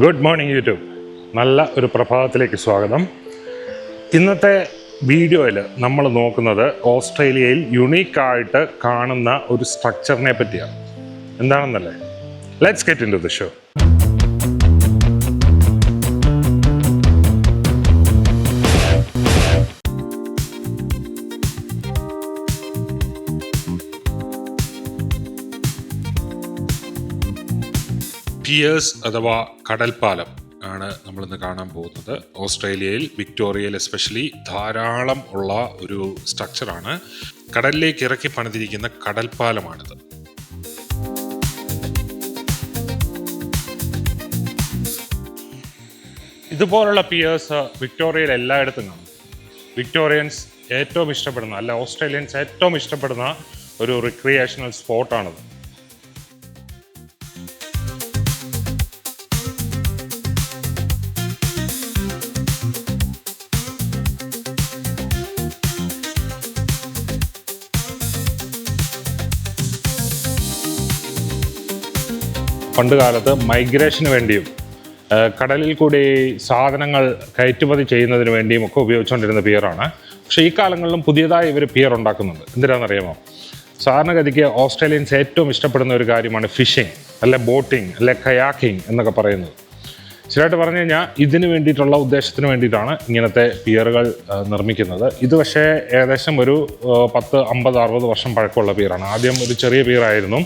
Good morning YouTube. നല്ല ഒരു പ്രഭാതത്തിലേക്ക് സ്വാഗതം. ഇന്നത്തെ വീഡിയോയിൽ നമ്മൾ നോക്കുന്നത് ഓസ്ട്രേലിയയിൽ യുണീക്കായിട്ട് കാണുന്ന ഒരു സ്ട്രക്ചറിനെ പറ്റിയാണ്. എന്താണെന്നല്ലേ? Let's get into the show ഷോ. പിയേഴ്സ് അഥവാ കടൽപ്പാലം ആണ് നമ്മളിന്ന് കാണാൻ പോകുന്നത്. ഓസ്ട്രേലിയയിൽ വിക്ടോറിയയിൽ എസ്പെഷ്യലി ധാരാളം ഉള്ള ഒരു സ്ട്രക്ചറാണ്. കടലിലേക്ക് ഇറക്കി പണിതിരിക്കുന്ന കടൽപ്പാലമാണിത്. ഇതുപോലുള്ള പിയേഴ്സ് വിക്ടോറിയയിൽ എല്ലായിടത്തും കാണും. വിക്ടോറിയൻസ് ഏറ്റവും ഇഷ്ടപ്പെടുന്ന, അല്ല ഓസ്ട്രേലിയൻസ് ഏറ്റവും ഇഷ്ടപ്പെടുന്ന ഒരു റിക്രിയേഷണൽ സ്പോട്ടാണിത്. പണ്ട് കാലത്ത് മൈഗ്രേഷന് വേണ്ടിയും കടലിൽ കൂടി സാധനങ്ങൾ കയറ്റുമതി ചെയ്യുന്നതിന് വേണ്ടിയും ഒക്കെ ഉപയോഗിച്ചുകൊണ്ടിരുന്ന പിയറാണ്. പക്ഷേ ഈ കാലങ്ങളിലും പുതിയതായി ഇവർ പിയർ ഉണ്ടാക്കുന്നുണ്ട്. എന്തിനാണെന്നറിയാമോ? സാധാരണഗതിക്ക് ഓസ്ട്രേലിയൻസ് ഏറ്റവും ഇഷ്ടപ്പെടുന്ന ഒരു കാര്യമാണ് ഫിഷിംഗ്, അല്ലെ ബോട്ടിംഗ്, അല്ലെ കയാക്കിംഗ് എന്നൊക്കെ പറയുന്നത്. ശരിയായിട്ട് പറഞ്ഞു കഴിഞ്ഞാൽ ഇതിന് വേണ്ടിയിട്ടുള്ള ഉദ്ദേശത്തിന് വേണ്ടിയിട്ടാണ് ഇങ്ങനത്തെ പിയറുകൾ നിർമ്മിക്കുന്നത്. ഇത് പക്ഷേ ഏകദേശം ഒരു 10, 50, 60 വർഷം പഴക്കമുള്ള പിയറാണ്. ആദ്യം ഒരു ചെറിയ പിയറായിരുന്നു.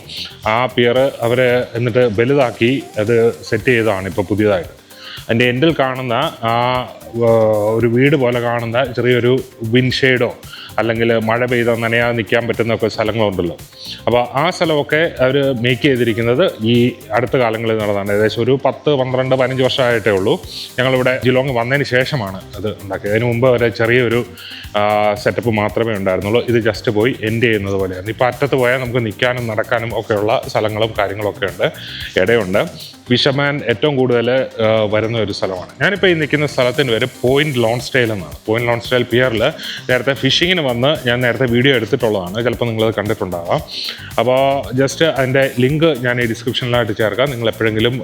ആ പിയർ അവർ എന്നിട്ട് വലുതാക്കി അത് സെറ്റ് ചെയ്തതാണ് ഇപ്പോൾ പുതിയതായിട്ട്. അതിൻ്റെ എൻഡിൽ കാണുന്ന ആ ഒരു വീട് പോലെ കാണുന്ന ചെറിയൊരു വിൻഷെയ്ഡോ അല്ലെങ്കിൽ മഴ പെയ്താൽ നനയാതെ നിൽക്കാൻ പറ്റുന്നൊക്കെ സ്ഥലങ്ങളുണ്ടല്ലോ. അപ്പോൾ ആ സ്ഥലമൊക്കെ അവർ മേക്ക് ചെയ്തിരിക്കുന്നത് ഈ അടുത്ത കാലങ്ങളിൽ നടന്നതാണ്. ഏകദേശം ഒരു 10, 12, 15 വർഷമായിട്ടേ ഉള്ളൂ. ഞങ്ങളിവിടെ ജിലോങ് വന്നതിന് ശേഷമാണ് അത് ഉണ്ടാക്കിയത്. അതിന് മുമ്പ് വരെ ചെറിയൊരു സെറ്റപ്പ് മാത്രമേ ഉണ്ടായിരുന്നുള്ളൂ. ഇത് ജസ്റ്റ് പോയി എൻഡ് ചെയ്യുന്നത് പോലെയാണ്. ഇപ്പോൾ അറ്റത്ത് പോയാൽ നമുക്ക് നിൽക്കാനും നടക്കാനും ഒക്കെയുള്ള സ്ഥലങ്ങളും കാര്യങ്ങളൊക്കെ ഉണ്ട്, ഇടയുണ്ട്. ഫിഷർമാൻ ഏറ്റവും കൂടുതൽ വരുന്ന ഒരു സ്ഥലമാണ്. ഞാനിപ്പോൾ ഈ നിൽക്കുന്ന സ്ഥലത്തിന് പേര് പോയിന്റ് ലോൺസ്റ്റെയിൽ എന്നാണ്. പോയിന്റ് ലോൺസ്റ്റെയിൽ പിയറിൽ നേരത്തെ ഫിഷിങ്ങിന് വന്ന് ഞാൻ നേരത്തെ വീഡിയോ എടുത്തിട്ടുള്ളതാണ്. ചിലപ്പോൾ നിങ്ങളത് കണ്ടിട്ടുണ്ടാകാം. അപ്പോൾ ജസ്റ്റ് അതിൻ്റെ ലിങ്ക് ഞാൻ ഈ ഡിസ്ക്രിപ്ഷനിലായിട്ട് ചേർക്കാം. നിങ്ങൾ എപ്പോഴെങ്കിലും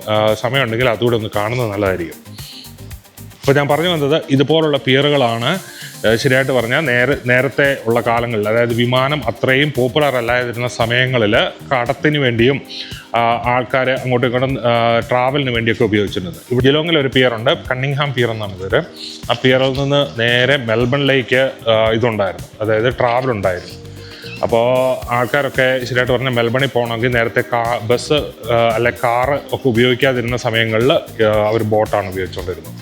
സമയമുണ്ടെങ്കിൽ അതുകൂടെ ഒന്ന് കാണുന്നത് നല്ലതായിരിക്കും. അപ്പോൾ ഞാൻ പറഞ്ഞു വന്നത് ഇതുപോലുള്ള പിയറുകളാണ് ശരിയായിട്ട് പറഞ്ഞാൽ നേരത്തെ ഉള്ള കാലങ്ങളിൽ, അതായത് വിമാനം അത്രയും പോപ്പുലർ അല്ലാതിരുന്ന സമയങ്ങളിൽ കടത്തിന് വേണ്ടിയും ആൾക്കാർ അങ്ങോട്ടും ഇങ്ങോട്ടും ട്രാവലിന് വേണ്ടിയൊക്കെ ഉപയോഗിച്ചിരുന്നത്. ഇവിടെ ജിലോങ്ങിൽ ഒരു പിയറുണ്ട്, കണ്ണിങ്ഹാം പിയർ എന്നാണ് പേര്. ആ പിയറിൽ നിന്ന് നേരെ മെൽബണിലേക്ക് ഇതുണ്ടായിരുന്നു, അതായത് ട്രാവൽ ഉണ്ടായിരുന്നു. അപ്പോൾ ആൾക്കാരൊക്കെ ശരിയായിട്ട് പറഞ്ഞാൽ മെൽബണിൽ പോകണമെങ്കിൽ നേരത്തെ ബസ് അല്ലെ കാറ് ഒക്കെ ഉപയോഗിക്കാതിരുന്ന സമയങ്ങളിൽ അവർ ബോട്ടാണ് ഉപയോഗിച്ചുകൊണ്ടിരുന്നത്.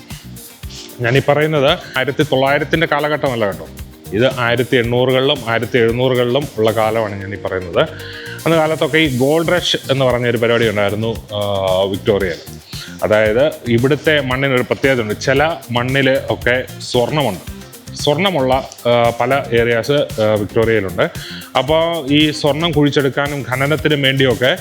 ഞാനീ പറയുന്നത് 1900 കാലഘട്ടമല്ല കേട്ടോ. ഇത് 1800-കളിലും 1700-കളിലും ഉള്ള കാലമാണ് ഞാനീ പറയുന്നത്. അന്ന് കാലത്തൊക്കെ ഈ ഗോൾഡ് റഷ് എന്ന് പറഞ്ഞൊരു പരിപാടി ഉണ്ടായിരുന്നു വിക്ടോറിയയിൽ. അതായത് ഇവിടുത്തെ മണ്ണിനൊരു പ്രത്യേകതയുണ്ട്. ചില മണ്ണിൽ ഒക്കെ സ്വർണ്ണമുള്ള പല ഏരിയാസ് വിക്ടോറിയയിലുണ്ട്. അപ്പോൾ ഈ സ്വർണം കുഴിച്ചെടുക്കാനും ഖനനത്തിനും വേണ്ടിയൊക്കെ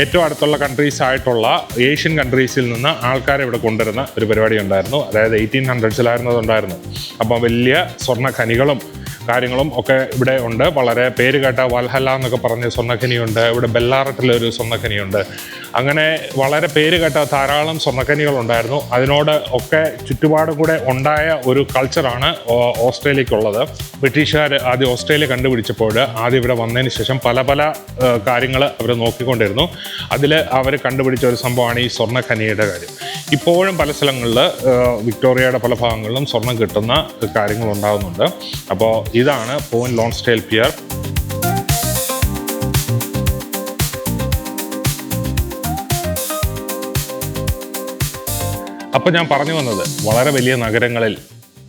ഏറ്റവും അടുത്തുള്ള കൺട്രീസ് ആയിട്ടുള്ള ഏഷ്യൻ കൺട്രീസിൽ നിന്ന് ആൾക്കാരെ ഇവിടെ കൊണ്ടുവരുന്ന ഒരു പരിപാടി ഉണ്ടായിരുന്നു. അതായത് 1800s ഉണ്ടായിരുന്നു. അപ്പോൾ വലിയ സ്വർണ്ണ ഖനികളും കാര്യങ്ങളും ഒക്കെ ഇവിടെ ഉണ്ട്. വളരെ പേര് കേട്ട വൽഹല്ല എന്നൊക്കെ പറഞ്ഞ സ്വർണ്ണഖനിയുണ്ട്. ഇവിടെ ബെല്ലാറട്ടിലൊരു സ്വർണ്ണഖനിയുണ്ട്. അങ്ങനെ വളരെ പേര് കേട്ട ധാരാളം സ്വർണ്ണഖനികളുണ്ടായിരുന്നു. അതിനോട് ഒക്കെ ചുറ്റുപാടും കൂടെ ഉണ്ടായ ഒരു കൾച്ചറാണ് ഓസ്ട്രേലിയക്കുള്ളത്. ബ്രിട്ടീഷുകാർ ആദ്യം ഓസ്ട്രേലിയ കണ്ടുപിടിച്ചപ്പോൾ ആദ്യം ഇവിടെ വന്നതിന് ശേഷം പല കാര്യങ്ങൾ അവർ നോക്കിക്കൊണ്ടിരുന്നു. അതിൽ അവർ കണ്ടുപിടിച്ച ഒരു സംഭവമാണ് ഈ സ്വർണ്ണഖനിയുടെ കാര്യം. ഇപ്പോഴും പല സ്ഥലങ്ങളിൽ വിക്ടോറിയയുടെ പല ഭാഗങ്ങളിലും സ്വർണം കിട്ടുന്ന കാര്യങ്ങളുണ്ടാകുന്നുണ്ട്. അപ്പോൾ ഇതാണ് പോയിന്റ് ലോൺസ്റ്റെയിൽ പിയർ. അപ്പോൾ ഞാൻ പറഞ്ഞു വന്നത് വളരെ വലിയ നഗരങ്ങളിൽ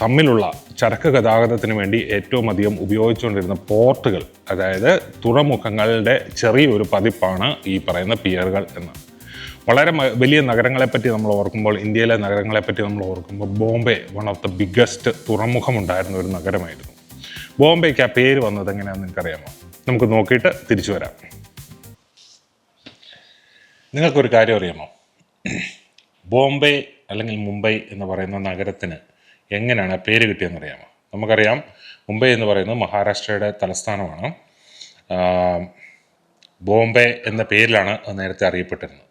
തമ്മിലുള്ള ചരക്ക് ഗതാഗതത്തിന് വേണ്ടി ഏറ്റവും അധികം ഉപയോഗിച്ചുകൊണ്ടിരുന്ന പോർട്ടുകൾ, അതായത് തുറമുഖങ്ങളുടെ ചെറിയൊരു പതിപ്പാണ് ഈ പറയുന്ന പിയറുകൾ എന്ന്. വളരെ വലിയ നഗരങ്ങളെപ്പറ്റി നമ്മൾ ഓർക്കുമ്പോൾ, ഇന്ത്യയിലെ നഗരങ്ങളെപ്പറ്റി നമ്മൾ ഓർക്കുമ്പോൾ Bombay one of the biggest തുറമുഖമുണ്ടായിരുന്ന ഒരു നഗരമായിരുന്നു. ബോംബെക്ക് ആ പേര് വന്നത് എങ്ങനെയാണെന്ന് നിങ്ങൾക്കറിയാമോ? നമുക്ക് നോക്കിയിട്ട് തിരിച്ചു വരാം. നിങ്ങൾക്കൊരു കാര്യം അറിയാമോ? ബോംബെ അല്ലെങ്കിൽ മുംബൈ എന്ന് പറയുന്ന നഗരത്തിന് എങ്ങനെയാണ് പേര് കിട്ടിയെന്നറിയാമോ? നമുക്കറിയാം, മുംബൈ എന്ന് പറയുന്നത് മഹാരാഷ്ട്രയുടെ തലസ്ഥാനമാണ്. ബോംബെ എന്ന പേരിലാണ് നേരത്തെ അറിയപ്പെട്ടിരുന്നത്.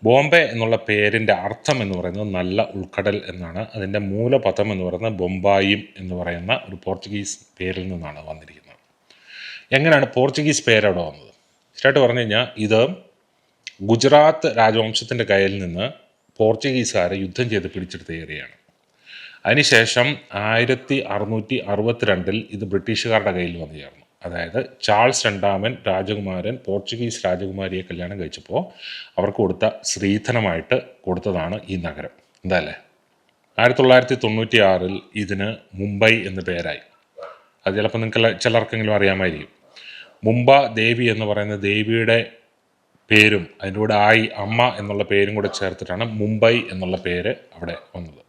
ബോംബെ എന്നുള്ള പേരിൻ്റെ അർത്ഥം എന്ന് പറയുന്നത് നല്ല ഉൾക്കടൽ എന്നാണ്. അതിൻ്റെ മൂലപദം എന്ന് പറയുന്നത് ബൊംബായും എന്ന് പറയുന്ന ഒരു പോർച്ചുഗീസ് പേരിൽ നിന്നാണ് വന്നിരിക്കുന്നത്. എങ്ങനെയാണ് പോർച്ചുഗീസ് പേരവിടെ വന്നത്? ശരിയായിട്ട് പറഞ്ഞു കഴിഞ്ഞാൽ ഇത് ഗുജറാത്ത് രാജവംശത്തിൻ്റെ കയ്യിൽ നിന്ന് പോർച്ചുഗീസുകാരെ യുദ്ധം ചെയ്ത് പിടിച്ചെടുത്ത ഏരിയയാണ്. അതിനുശേഷം 1662 ഇത് ബ്രിട്ടീഷുകാരുടെ കയ്യിൽ വന്നു ചേർന്നു. അതായത് ചാൾസ് രണ്ടാമൻ രാജകുമാരൻ പോർച്ചുഗീസ് രാജകുമാരിയെ കല്യാണം കഴിച്ചപ്പോൾ അവർക്ക് കൊടുത്ത സ്ത്രീധനമായിട്ട് കൊടുത്തതാണ് ഈ നഗരം. എന്താല്ലേ? 1996 ഇതിന് മുംബൈ എന്ന് പേരായി. അത് ചിലപ്പോൾ നിങ്ങൾക്ക് ചിലർക്കെങ്കിലും അറിയാമായിരിക്കും. മുംബ ദേവി എന്ന് പറയുന്ന ദേവിയുടെ പേരും അതിൻ്റെ കൂടെ ആയി അമ്മ എന്നുള്ള പേരും കൂടെ ചേർത്തിട്ടാണ് മുംബൈ എന്നുള്ള പേര് അവിടെ വന്നത്.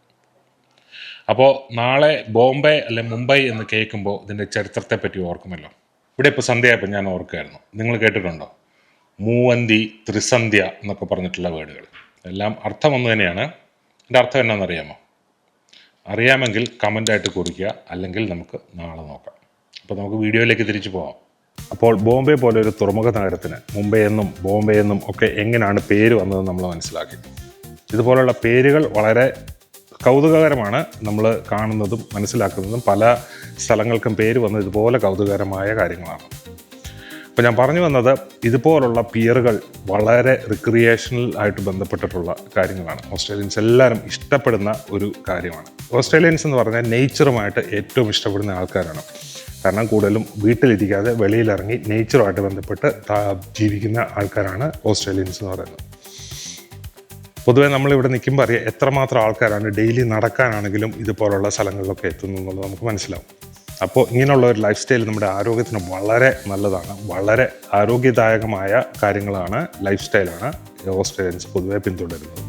അപ്പോൾ നാളെ ബോംബെ അല്ലെ മുംബൈ എന്ന് കേൾക്കുമ്പോൾ ഇതിൻ്റെ ചരിത്രത്തെ പറ്റി ഓർക്കുമല്ലോ. ഇവിടെ ഇപ്പോൾ സന്ധ്യയായപ്പോൾ ഞാൻ ഓർക്കുമായിരുന്നു, നിങ്ങൾ കേട്ടിട്ടുണ്ടോ മൂവന്തി, ത്രിസന്ധ്യ എന്നൊക്കെ പറഞ്ഞിട്ടുള്ള വേർഡുകൾ? എല്ലാം അർത്ഥം ഒന്ന് തന്നെയാണ്. എൻ്റെ അർത്ഥം എന്നാണെന്നറിയാമോ? അറിയാമെങ്കിൽ കമൻ്റായിട്ട് കുറിക്കുക, അല്ലെങ്കിൽ നമുക്ക് നാളെ നോക്കാം. അപ്പോൾ നമുക്ക് വീഡിയോയിലേക്ക് തിരിച്ചു പോകാം. അപ്പോൾ ബോംബെ പോലെ ഒരു തുറമുഖ നഗരത്തിന് മുംബൈ എന്നും ബോംബെ എന്നും ഒക്കെ എങ്ങനെയാണ് പേര് വന്നതെന്ന് നമ്മൾ മനസ്സിലാക്കി. ഇതുപോലുള്ള പേരുകൾ വളരെ കൗതുകകരമാണ്. നമ്മൾ കാണുന്നതും മനസ്സിലാക്കുന്നതും പല സ്ഥലങ്ങൾക്കും പേര് വന്നത് ഇതുപോലെ കൗതുകകരമായ കാര്യങ്ങളാണ്. അപ്പോൾ ഞാൻ പറഞ്ഞു വന്നത്, ഇതുപോലുള്ള പിയറുകൾ വളരെ റിക്രിയേഷണൽ ആയിട്ട് ബന്ധപ്പെട്ടിട്ടുള്ള കാര്യങ്ങളാണ്. ഓസ്ട്രേലിയൻസ് എല്ലാവരും ഇഷ്ടപ്പെടുന്ന ഒരു കാര്യമാണ്. ഓസ്ട്രേലിയൻസ് എന്ന് പറഞ്ഞാൽ നേച്ചറുമായിട്ട് ഏറ്റവും ഇഷ്ടപ്പെടുന്ന ആൾക്കാരാണ്. കാരണം കൂടുതലും വീട്ടിലിരിക്കാതെ വെളിയിലിറങ്ങി നേച്ചറുമായിട്ട് ബന്ധപ്പെട്ട് ജീവിക്കുന്ന ആൾക്കാരാണ് ഓസ്ട്രേലിയൻസ് എന്ന് പറയുന്നത്. പൊതുവേ നമ്മളിവിടെ നിൽക്കുമ്പോൾ അറിയാം എത്രമാത്രം ആൾക്കാരാണ് ഡെയിലി നടക്കാനാണെങ്കിലും ഇതുപോലുള്ള സ്ഥലങ്ങളിലൊക്കെ എത്തുന്നു എന്നുള്ളത് നമുക്ക് മനസ്സിലാവും. അപ്പോൾ ഇങ്ങനെയുള്ള ഒരു ലൈഫ് സ്റ്റൈൽ നമ്മുടെ ആരോഗ്യത്തിന് വളരെ നല്ലതാണ്. വളരെ ആരോഗ്യദായകമായ കാര്യങ്ങളാണ്, ലൈഫ് സ്റ്റൈലാണ് ഓസ്ട്രേലിയൻസ് പൊതുവെ പിന്തുടരുന്നത്.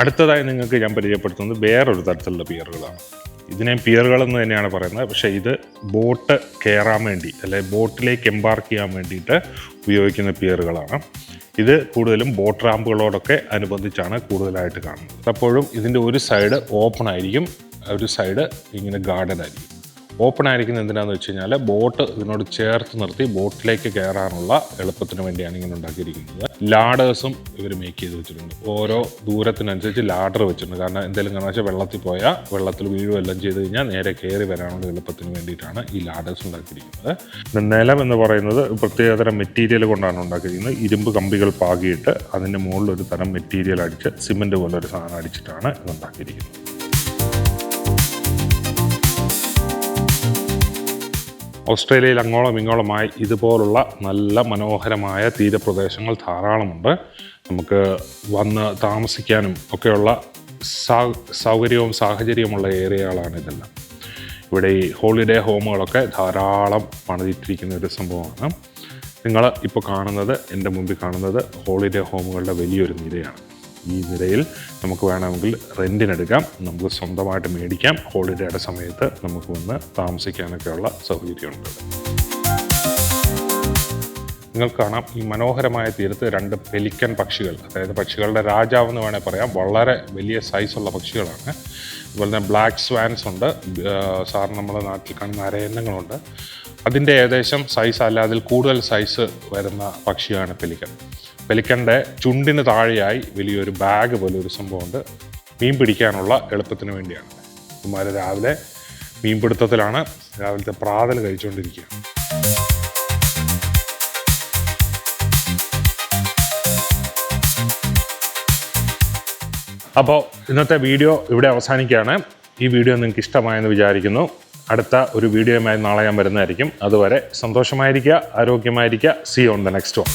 അടുത്തതായി നിങ്ങൾക്ക് ഞാൻ പരിചയപ്പെടുത്തുന്നത് വേറൊരു തരത്തിലുള്ള പിയറുകളാണ്. ഇതിനെ പിയറുകളെന്ന് തന്നെയാണ് പറയുന്നത്. പക്ഷേ ഇത് ബോട്ട് കയറാൻ വേണ്ടി അല്ലെങ്കിൽ ബോട്ടിലേക്ക് എംബാർക്ക് ചെയ്യാൻ വേണ്ടിയിട്ട് ഉപയോഗിക്കുന്ന പിയറുകളാണ്. ഇത് കൂടുതലും ബോട്ട് റാമ്പുകളോടൊക്കെ അനുബന്ധിച്ചാണ് കൂടുതലായിട്ട് കാണുന്നത്. അപ്പോഴും ഇതിൻ്റെ ഒരു സൈഡ് ഓപ്പൺ ആയിരിക്കും, ഒരു സൈഡ് ഇങ്ങനെ ഗാർഡൻ ആയിരിക്കും. ഓപ്പൺ ആയിരിക്കുന്നത് എന്തിനാന്ന് വെച്ച് കഴിഞ്ഞാൽ ബോട്ട് ഇതിനോട് ചേർത്ത് നിർത്തി ബോട്ടിലേക്ക് കയറാനുള്ള എളുപ്പത്തിന് വേണ്ടിയാണ് ഇങ്ങനെ ഉണ്ടാക്കിയിരിക്കുന്നത്. ലാഡേഴ്സും ഇവർ മേക്ക് ചെയ്ത് വെച്ചിട്ടുണ്ട്. ഓരോ ദൂരത്തിനനുസരിച്ച് ലാഡർ വെച്ചിട്ടുണ്ട്. കാരണം എന്തെങ്കിലും കാരണം വെച്ചാൽ വെള്ളത്തിൽ പോയാൽ വെള്ളത്തിൽ വീഴുമെല്ലാം ചെയ്ത് കഴിഞ്ഞാൽ നേരെ കയറി വരാനുള്ള എളുപ്പത്തിന് വേണ്ടിയിട്ടാണ് ഈ ലാഡേഴ്സ് ഉണ്ടാക്കിയിരിക്കുന്നത്. നിലം എന്ന് പറയുന്നത് പ്രത്യേകതരം മെറ്റീരിയൽ കൊണ്ടാണ് ഉണ്ടാക്കിയിരിക്കുന്നത്. ഇരുമ്പ് കമ്പികൾ പാകിയിട്ട് അതിൻ്റെ മുകളിൽ ഒരു തരം മെറ്റീരിയൽ അടിച്ച് സിമെൻറ്റ് പോലെ ഒരു സാധനം അടിച്ചിട്ടാണ് ഇത് ഉണ്ടാക്കിയിരിക്കുന്നത്. ഓസ്ട്രേലിയയിൽ അങ്ങോളം ഇങ്ങോളമായി ഇതുപോലുള്ള നല്ല മനോഹരമായ തീരപ്രദേശങ്ങൾ ധാരാളമുണ്ട്. നമുക്ക് വന്ന് താമസിക്കാനും ഒക്കെയുള്ള സൗകര്യവും സാഹചര്യമുള്ള ഏരിയകളാണ് ഇതെല്ലാം. ഇവിടെ ഈ ഹോളിഡേ ഹോമുകളൊക്കെ ധാരാളം പണിതിട്ടിരിക്കുന്ന ഒരു സംഭവമാണ്. നിങ്ങൾ ഇപ്പോൾ കാണുന്നത്, എൻ്റെ മുമ്പിൽ കാണുന്നത് ഹോളിഡേ ഹോമുകളുടെ വലിയൊരു നിരയാണ്. ഈ നിരയിൽ നമുക്ക് വേണമെങ്കിൽ റെൻറ്റിനെടുക്കാം, നമുക്ക് സ്വന്തമായിട്ട് മേടിക്കാം. ഹോളിഡേയുടെ സമയത്ത് നമുക്ക് വന്ന് താമസിക്കാനൊക്കെയുള്ള സൗകര്യമുണ്ട്. നിങ്ങൾക്ക് കാണാം ഈ മനോഹരമായ തീരത്ത് 2 പെലിക്കൻ പക്ഷികൾ, അതായത് പക്ഷികളുടെ രാജാവെന്ന് വേണമെങ്കിൽ പറയാം. വളരെ വലിയ സൈസുള്ള പക്ഷികളാണ്. അതുപോലെ തന്നെ ബ്ലാക്ക് സ്വാൻസ് ഉണ്ട്, സാറിന് നമ്മുടെ നാട്ടിൽ കാണുന്ന അരയന്നങ്ങളുണ്ട്. അതിൻ്റെ ഏകദേശം സൈസ് അല്ല അതിൽ കൂടുതൽ സൈസ് വരുന്ന പക്ഷിയാണ് പെലിക്കൻ. പെലിക്കൻ്റെ ചുണ്ടിന് താഴെയായി വലിയൊരു ബാഗ് പോലെ ഒരു സംഭവമുണ്ട്. മീൻ പിടിക്കാനുള്ള എളുപ്പത്തിന് വേണ്ടിയാണ്. ഇവന്മാർ രാവിലെ മീൻപിടുത്തത്തിലാണ്, രാവിലത്തെ പ്രാതൽ കഴിച്ചുകൊണ്ടിരിക്കുകയാണ്. അപ്പോൾ ഇന്നത്തെ വീഡിയോ ഇവിടെ അവസാനിക്കുകയാണ്. ഈ വീഡിയോ നിങ്ങൾക്ക് ഇഷ്ടമായെന്ന് വിചാരിക്കുന്നു. അടുത്ത ഒരു വീഡിയോയുമായി നാളെ ഞാൻ വരുന്നതായിരിക്കും. അതുവരെ സന്തോഷമായിരിക്കുക, ആരോഗ്യമായിരിക്കുക. See you on the next one.